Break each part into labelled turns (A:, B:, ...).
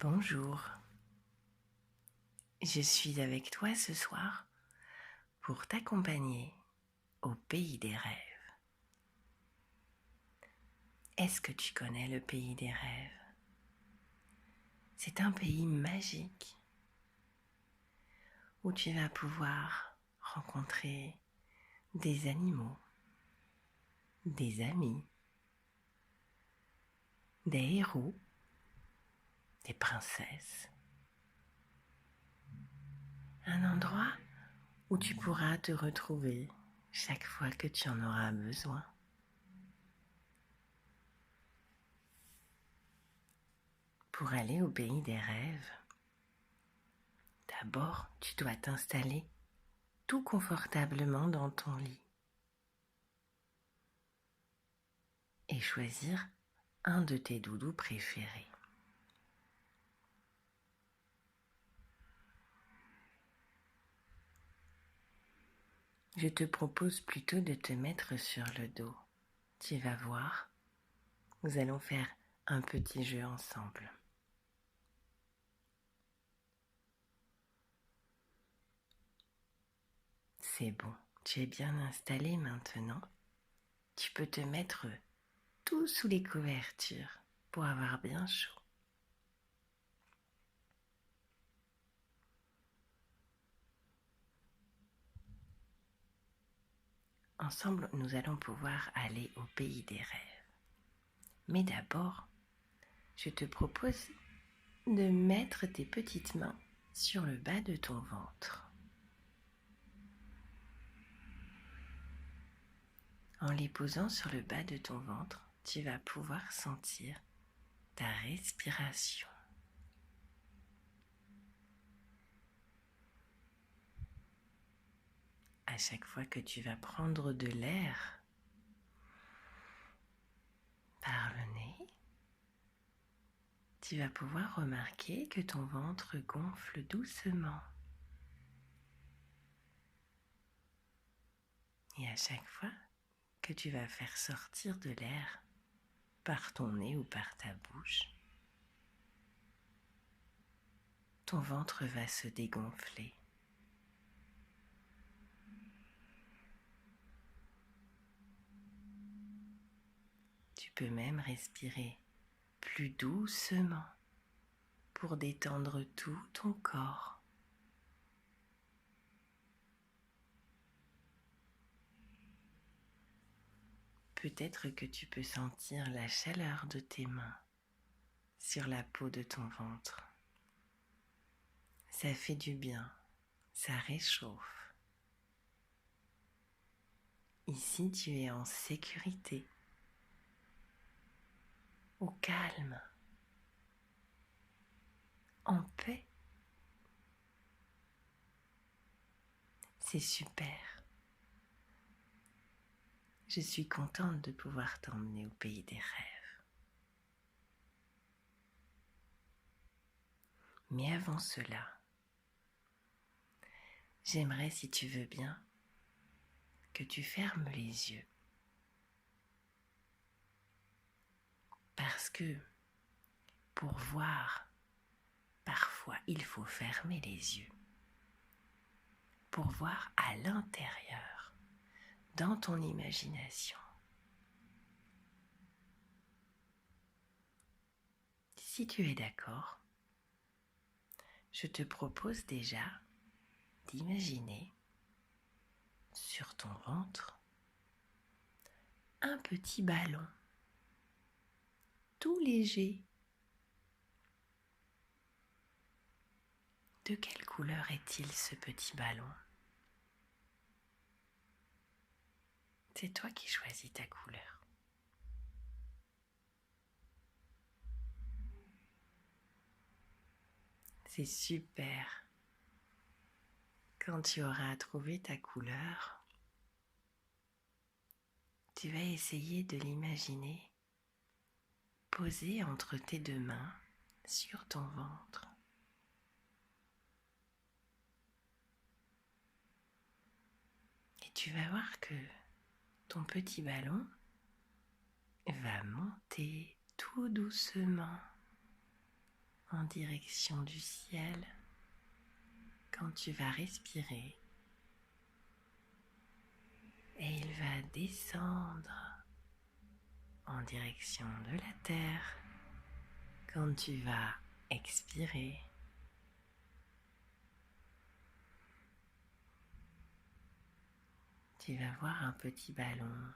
A: Bonjour, je suis avec toi ce soir pour t'accompagner au pays des rêves. Est-ce que tu connais le pays des rêves? C'est un pays magique où tu vas pouvoir rencontrer des animaux, des amis, des héros, des princesses. Un endroit où tu pourras te retrouver chaque fois que tu en auras besoin. Pour aller au pays des rêves, d'abord tu dois t'installer tout confortablement dans ton lit et choisir un de tes doudous préférés. Je te propose plutôt de te mettre sur le dos. Tu vas voir, nous allons faire un petit jeu ensemble. C'est bon, tu es bien installé maintenant. Tu peux te mettre tout sous les couvertures pour avoir bien chaud. Ensemble, nous allons pouvoir aller au pays des rêves. Mais d'abord, je te propose de mettre tes petites mains sur le bas de ton ventre. En les posant sur le bas de ton ventre, tu vas pouvoir sentir ta respiration. À chaque fois que tu vas prendre de l'air par le nez, tu vas pouvoir remarquer que ton ventre gonfle doucement. Et à chaque fois que tu vas faire sortir de l'air par ton nez ou par ta bouche, ton ventre va se dégonfler. Tu peux même respirer plus doucement pour détendre tout ton corps. Peut-être que tu peux sentir la chaleur de tes mains sur la peau de ton ventre. Ça fait du bien, ça réchauffe. Ici, tu es en sécurité, au calme, en paix. C'est super. Je suis contente de pouvoir t'emmener au pays des rêves. Mais avant cela, j'aimerais, si tu veux bien, que tu fermes les yeux. Parce que pour voir, parfois il faut fermer les yeux. Pour voir à l'intérieur, dans ton imagination. Si tu es d'accord, je te propose déjà d'imaginer sur ton ventre un petit ballon tout léger. De quelle couleur est-il ce petit ballon? C'est toi qui choisis ta couleur. C'est super. Quand tu auras trouvé ta couleur, tu vas essayer de l'imaginer posée entre tes deux mains sur ton ventre. Et tu vas voir que ton petit ballon va monter tout doucement en direction du ciel quand tu vas respirer. Et il va descendre en direction de la terre quand tu vas expirer. Tu vas voir un petit ballon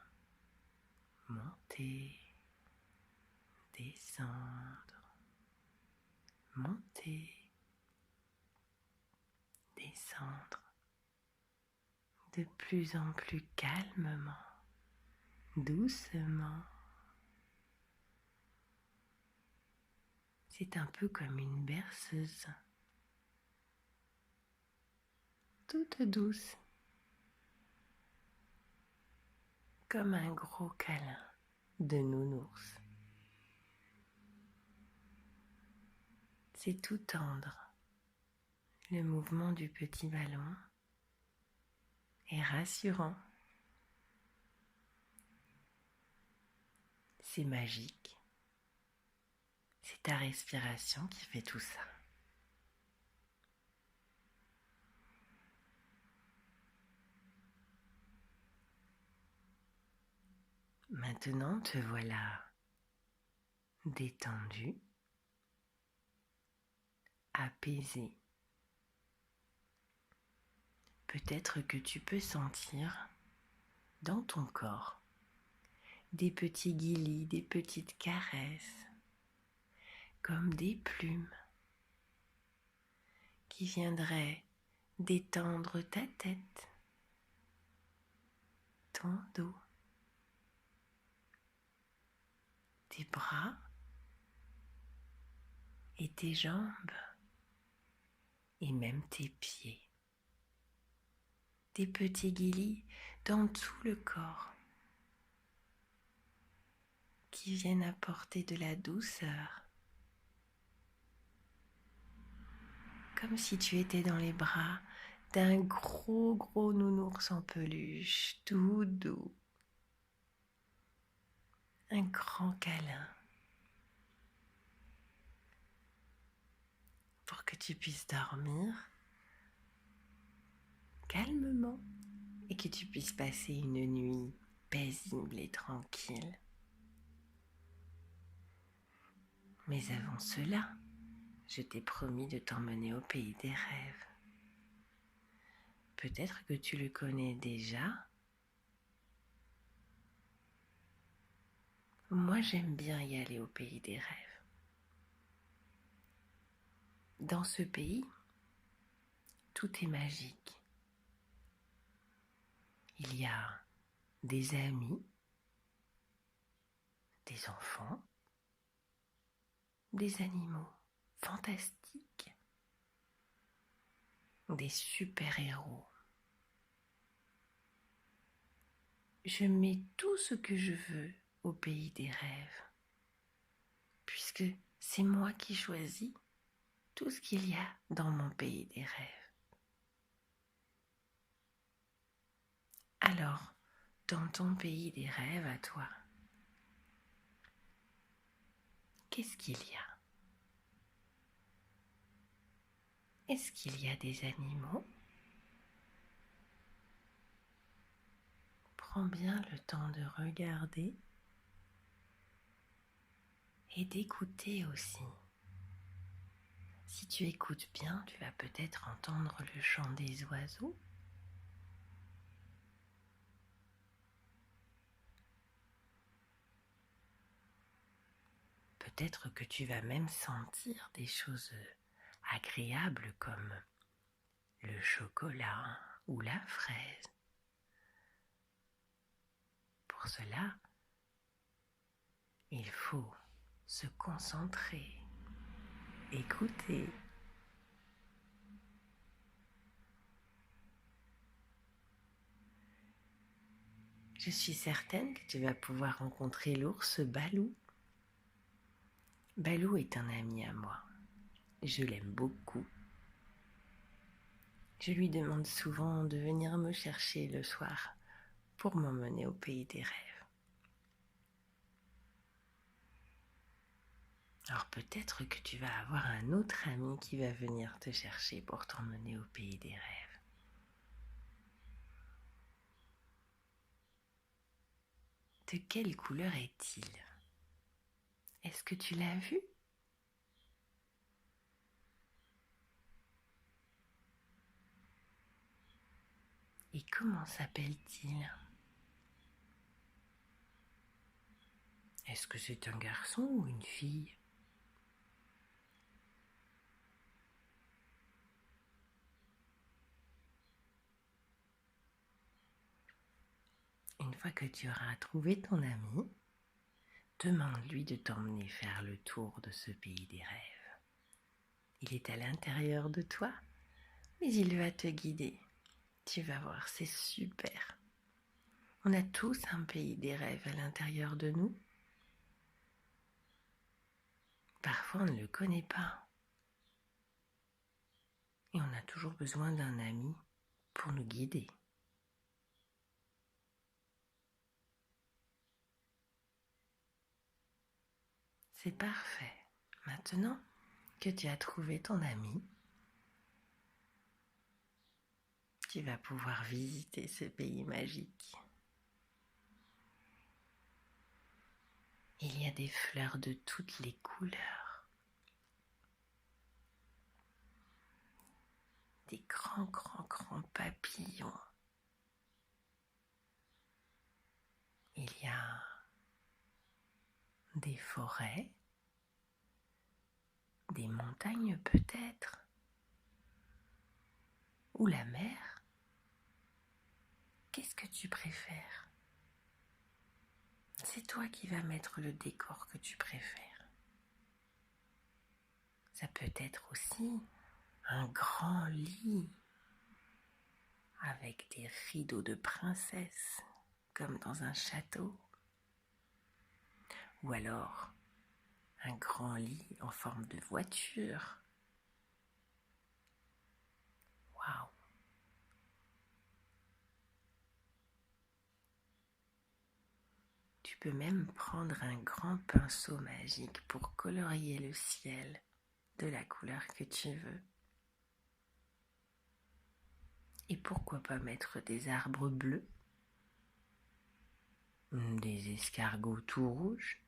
A: monter, descendre, monter, descendre, de plus en plus calmement, doucement. C'est un peu comme une berceuse, toute douce, comme un gros câlin de nounours. C'est tout tendre. Le mouvement du petit ballon est rassurant. C'est magique. C'est ta respiration qui fait tout ça. Maintenant, te voilà détendu, apaisé. Peut-être que tu peux sentir dans ton corps des petits guilis, des petites caresses, comme des plumes qui viendraient détendre ta tête, ton dos, tes bras et tes jambes et même tes pieds. Des petits guilis dans tout le corps qui viennent apporter de la douceur, comme si tu étais dans les bras d'un gros nounours en peluche, tout doux. Un grand câlin pour que tu puisses dormir calmement et que tu puisses passer une nuit paisible et tranquille. Mais avant cela, je t'ai promis de t'emmener au pays des rêves. Peut-être que tu le connais déjà. Moi, j'aime bien y aller au pays des rêves. Dans ce pays, tout est magique. Il y a des amis, des enfants, des animaux fantastiques, des super-héros. Je mets tout ce que je veux au pays des rêves, puisque c'est moi qui choisis tout ce qu'il y a dans mon pays des rêves. Alors, dans ton pays des rêves à toi, qu'est-ce qu'il y a? Est-ce qu'il y a des animaux? Prends bien le temps de regarder et d'écouter aussi. Si tu écoutes bien, tu vas peut-être entendre le chant des oiseaux. Peut-être que tu vas même sentir des choses agréables comme le chocolat ou la fraise. Pour cela, il faut se concentrer, écouter. Je suis certaine que tu vas pouvoir rencontrer l'ours Balou. Balou est un ami à moi. Je l'aime beaucoup. Je lui demande souvent de venir me chercher le soir pour m'emmener au pays des rêves. Alors peut-être que tu vas avoir un autre ami qui va venir te chercher pour t'emmener au pays des rêves. De quelle couleur est-il? Est-ce que tu l'as vu? Et comment s'appelle-t-il? Est-ce que c'est un garçon ou une fille? Une fois que tu auras trouvé ton ami, demande-lui de t'emmener faire le tour de ce pays des rêves. Il est à l'intérieur de toi, mais il va te guider. Tu vas voir, c'est super. On a tous un pays des rêves à l'intérieur de nous. Parfois, on ne le connaît pas. Et on a toujours besoin d'un ami pour nous guider. C'est parfait. Maintenant que tu as trouvé ton ami, tu vas pouvoir visiter ce pays magique. Il y a des fleurs de toutes les couleurs. Des grands, grands, grands papillons. Il y a des forêts, des montagnes peut-être, ou la mer. Qu'est-ce que tu préfères? C'est toi qui vas mettre le décor que tu préfères. Ça peut être aussi un grand lit avec des rideaux de princesse, comme dans un château. Ou alors un grand lit en forme de voiture. Waouh! Tu peux même prendre un grand pinceau magique pour colorier le ciel de la couleur que tu veux. Et pourquoi pas mettre des arbres bleus, des escargots tout rouges.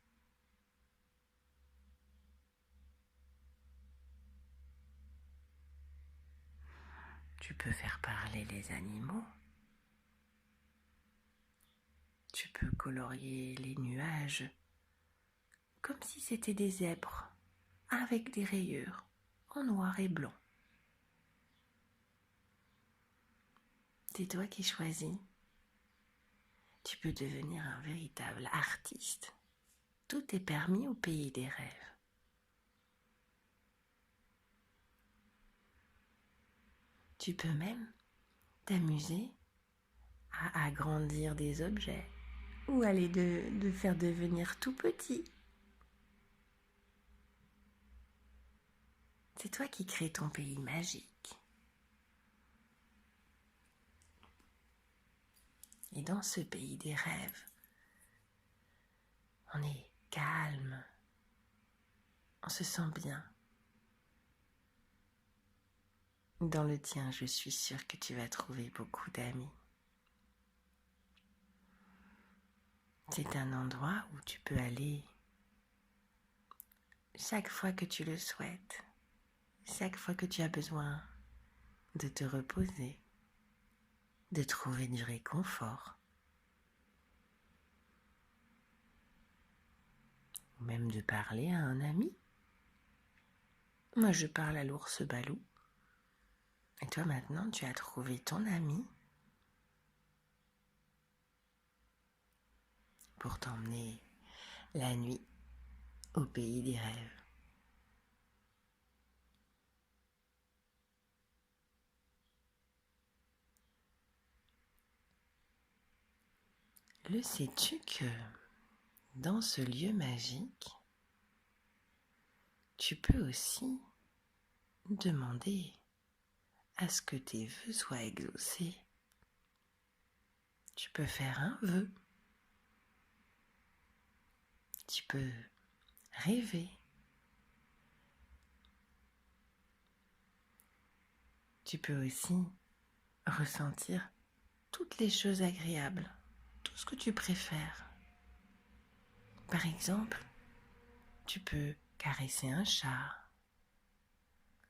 A: Tu peux faire parler les animaux. Tu peux colorier les nuages comme si c'était des zèbres avec des rayures en noir et blanc. C'est toi qui choisis. Tu peux devenir un véritable artiste. Tout est permis au pays des rêves. Tu peux même t'amuser à agrandir des objets ou à les de faire devenir tout petit. C'est toi qui crées ton pays magique. Et dans ce pays des rêves, on est calme, on se sent bien. Dans le tien, je suis sûre que tu vas trouver beaucoup d'amis. C'est un endroit où tu peux aller chaque fois que tu le souhaites, chaque fois que tu as besoin de te reposer, de trouver du réconfort, ou même de parler à un ami. Moi, je parle à l'ours Balou. Et toi, maintenant, tu as trouvé ton ami pour t'emmener la nuit au pays des rêves. Le sais-tu que dans ce lieu magique, tu peux aussi demander à ce que tes vœux soient exaucés. Tu peux faire un vœu. Tu peux rêver Tu peux aussi ressentir toutes les choses agréables, tout ce que tu préfères. Par exemple, tu peux caresser un chat,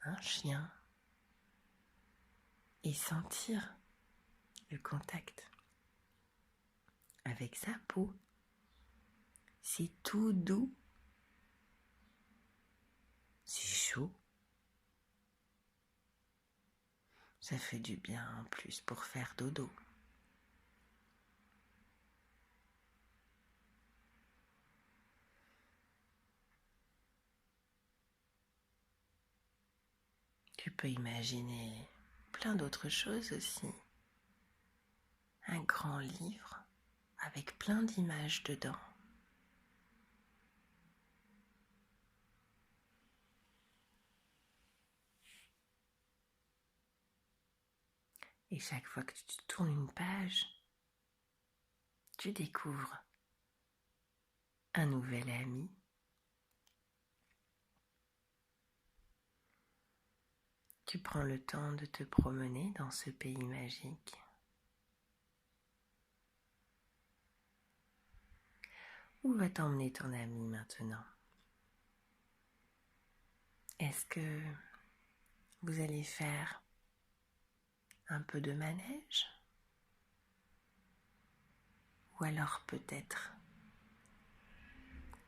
A: un chien et sentir le contact avec sa peau. C'est tout doux, c'est chaud. Ça fait du bien en plus pour faire dodo. Tu peux imaginer plein d'autres choses aussi. Un grand livre avec plein d'images dedans. Et chaque fois que tu tournes une page, tu découvres un nouvel ami. Tu prends le temps de te promener dans ce pays magique. Où va t'emmener ton ami maintenant? Est-ce que vous allez faire un peu de manège? Ou alors peut-être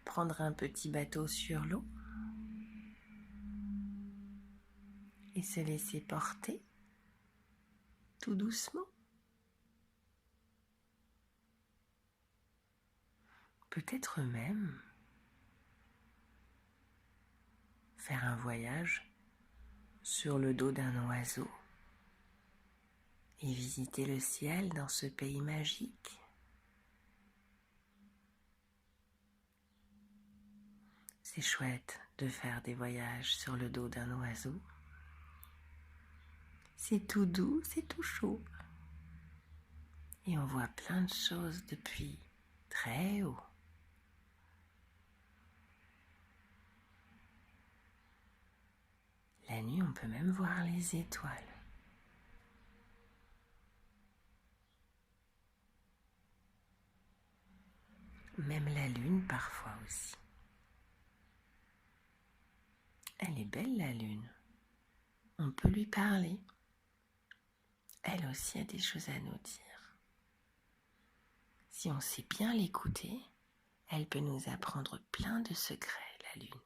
A: prendre un petit bateau sur l'eau et se laisser porter tout doucement? Peut-être même faire un voyage sur le dos d'un oiseau et visiter le ciel dans ce pays magique. C'est chouette de faire des voyages sur le dos d'un oiseau. C'est tout doux, c'est tout chaud. Et on voit plein de choses depuis très haut. La nuit, on peut même voir les étoiles. Même la lune parfois aussi. Elle est belle la lune. On peut lui parler. Elle aussi a des choses à nous dire. Si on sait bien l'écouter, elle peut nous apprendre plein de secrets, la lune.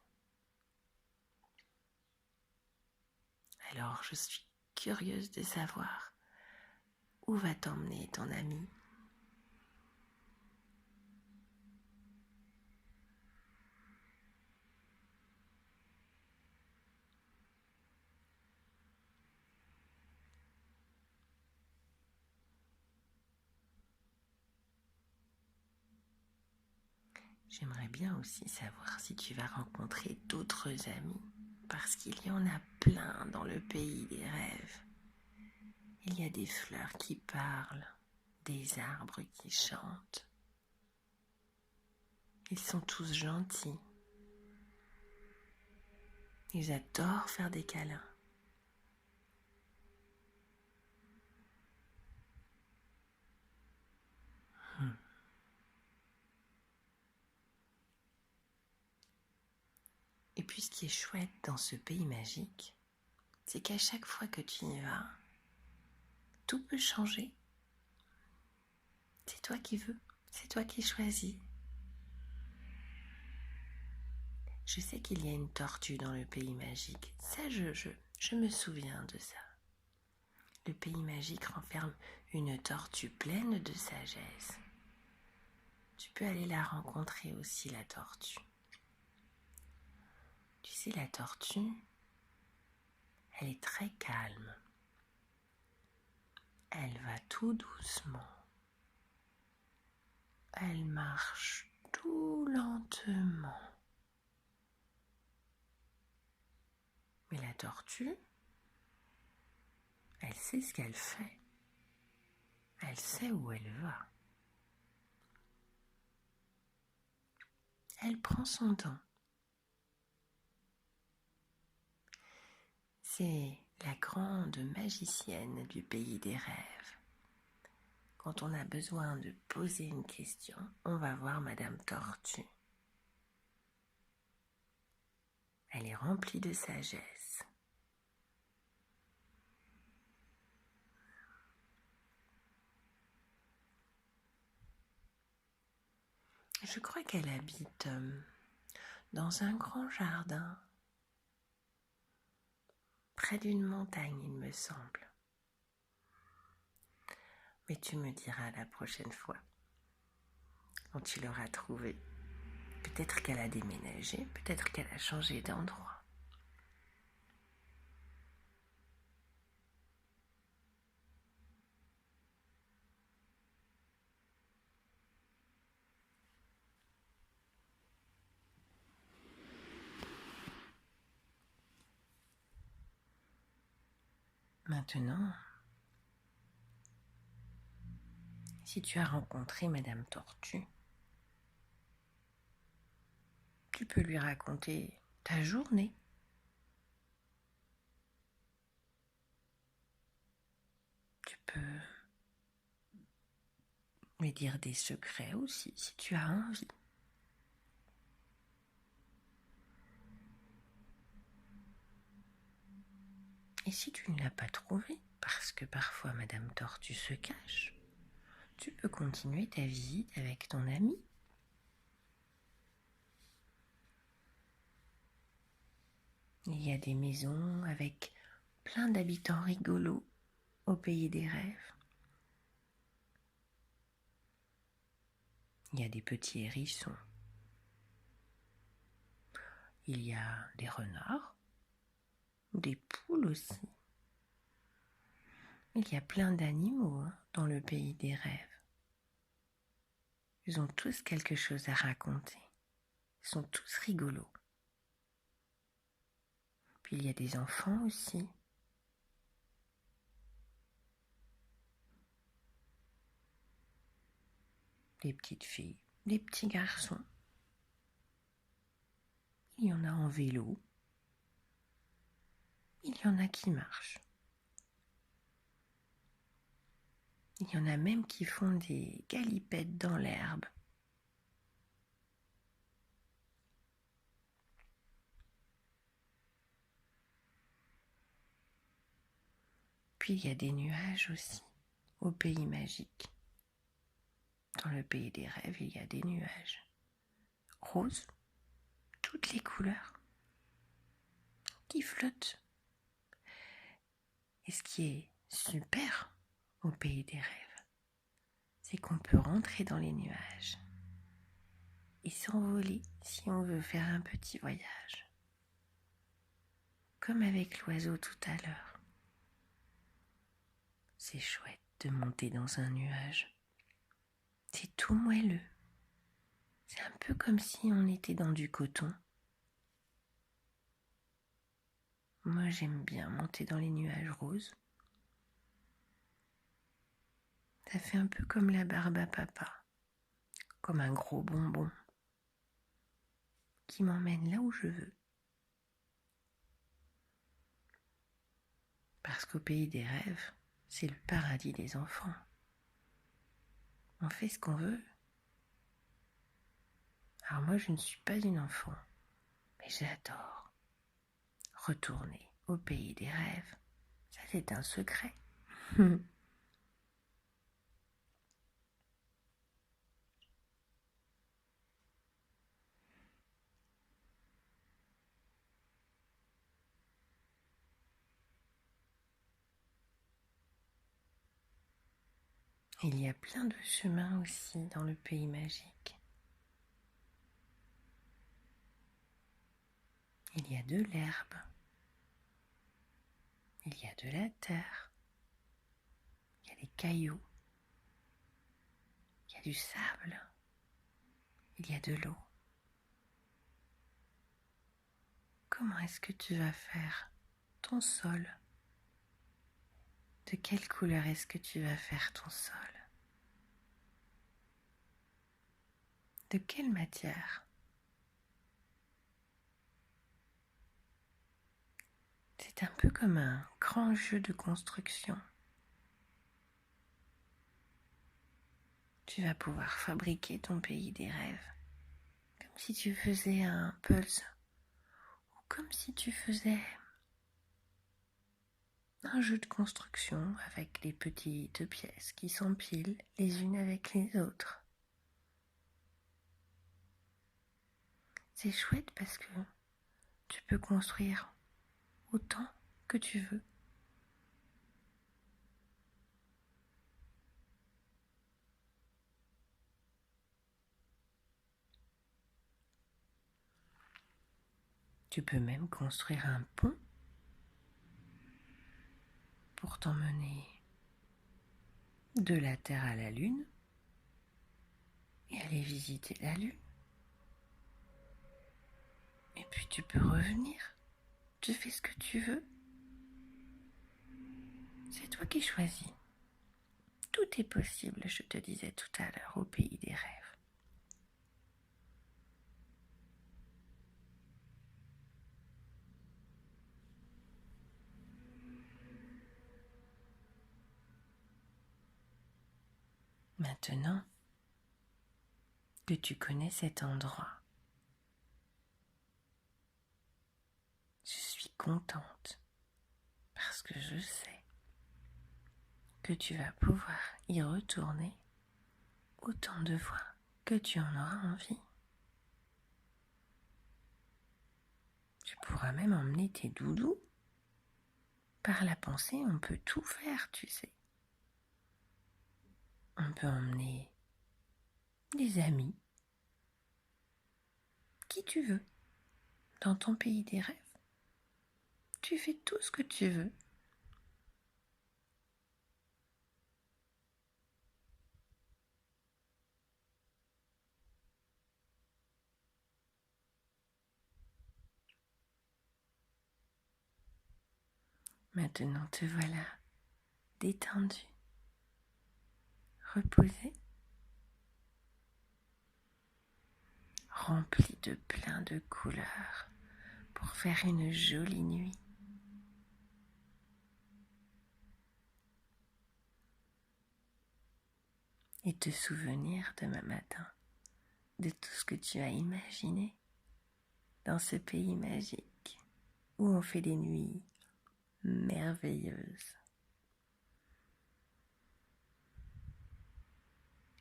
A: Alors je suis curieuse de savoir où va t'emmener ton ami. J'aimerais bien aussi savoir si tu vas rencontrer d'autres amis, parce qu'il y en a plein dans le pays des rêves. Il y a des fleurs qui parlent, des arbres qui chantent. Ils sont tous gentils. Ils adorent faire des câlins. Et puis ce qui est chouette dans ce pays magique, c'est qu'à chaque fois que tu y vas, tout peut changer. C'est toi qui veux, c'est toi qui choisis. Je sais qu'il y a une tortue dans le pays magique. Ça, je me souviens de ça. Le pays magique renferme une tortue pleine de sagesse. Tu peux aller la rencontrer aussi, la tortue. Tu sais, la tortue, elle est très calme. Elle va tout doucement. Elle marche tout lentement. Mais la tortue, elle sait ce qu'elle fait. Elle sait où elle va. Elle prend son temps. C'est la grande magicienne du pays des rêves. Quand on a besoin de poser une question, on va voir Madame Tortue. Elle est remplie de sagesse. Je crois qu'elle habite dans un grand jardin, près d'une montagne, il me semble. Mais tu me diras la prochaine fois, quand tu l'auras trouvée. Peut-être qu'elle a déménagé, peut-être qu'elle a changé d'endroit. Maintenant, si tu as rencontré Madame Tortue, tu peux lui raconter ta journée. Tu peux lui dire des secrets aussi, si tu as envie. Et si tu ne l'as pas trouvée, parce que parfois Madame Tortue se cache, tu peux continuer ta visite avec ton ami. Il y a des maisons avec plein d'habitants rigolos au pays des rêves. Il y a des petits hérissons. Il y a des renards, des poules aussi. Il y a plein d'animaux dans le pays des rêves. Ils ont tous quelque chose à raconter. Ils sont tous rigolos. Puis il y a des enfants aussi. Des petites filles, des petits garçons. Il y en a en vélo. Il y en a qui marchent. Il y en a même qui font des galipettes dans l'herbe. Puis il y a des nuages aussi, au pays magique. Dans le pays des rêves, il y a des nuages. Roses, toutes les couleurs, qui flottent. Et ce qui est super au pays des rêves, c'est qu'on peut rentrer dans les nuages et s'envoler si on veut faire un petit voyage. Comme avec l'oiseau tout à l'heure. C'est chouette de monter dans un nuage. C'est tout moelleux. C'est un peu comme si on était dans du coton. Moi, j'aime bien monter dans les nuages roses. Ça fait un peu comme la barbe à papa, comme un gros bonbon qui m'emmène là où je veux. Parce qu'au pays des rêves, c'est le paradis des enfants. On fait ce qu'on veut. Alors moi, je ne suis pas une enfant, mais j'adore retourner au pays des rêves. Ça, c'est un secret. Il y a plein de chemins aussi dans le pays magique. Il y a de l'herbe. Il y a de la terre. Il y a des cailloux. Il y a du sable. Il y a de l'eau. Comment est-ce que tu vas faire ton sol? De quelle couleur est-ce que tu vas faire ton sol? De quelle matière? C'est C'est un peu comme un grand jeu de construction. Tu vas pouvoir fabriquer ton pays des rêves, comme si tu faisais un puzzle, ou comme si tu faisais un jeu de construction avec les petites pièces qui s'empilent les unes avec les autres. C'est chouette parce que tu peux construire autant que tu veux. Tu peux même construire un pont pour t'emmener de la Terre à la Lune et aller visiter la Lune. Et puis tu peux revenir. Tu fais ce que tu veux. C'est toi qui choisis. Tout est possible, je te disais tout à l'heure, au pays des rêves. Maintenant que tu connais cet endroit, je suis contente parce que je sais que tu vas pouvoir y retourner autant de fois que tu en auras envie. Tu pourras même emmener tes doudous. Par la pensée, on peut tout faire, tu sais. On peut emmener des amis, qui tu veux, dans ton pays des rêves. Tu fais tout ce que tu veux. Maintenant te voilà détendu, reposé, rempli de plein de couleurs pour faire une jolie nuit. Et te souvenir demain matin de tout ce que tu as imaginé dans ce pays magique où on fait des nuits merveilleuses.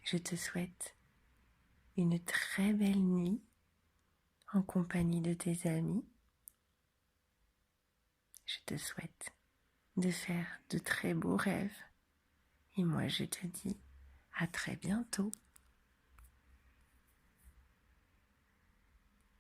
A: Je te souhaite une très belle nuit en compagnie de tes amis. Je te souhaite de faire de très beaux rêves. Et moi, je te dis à très bientôt.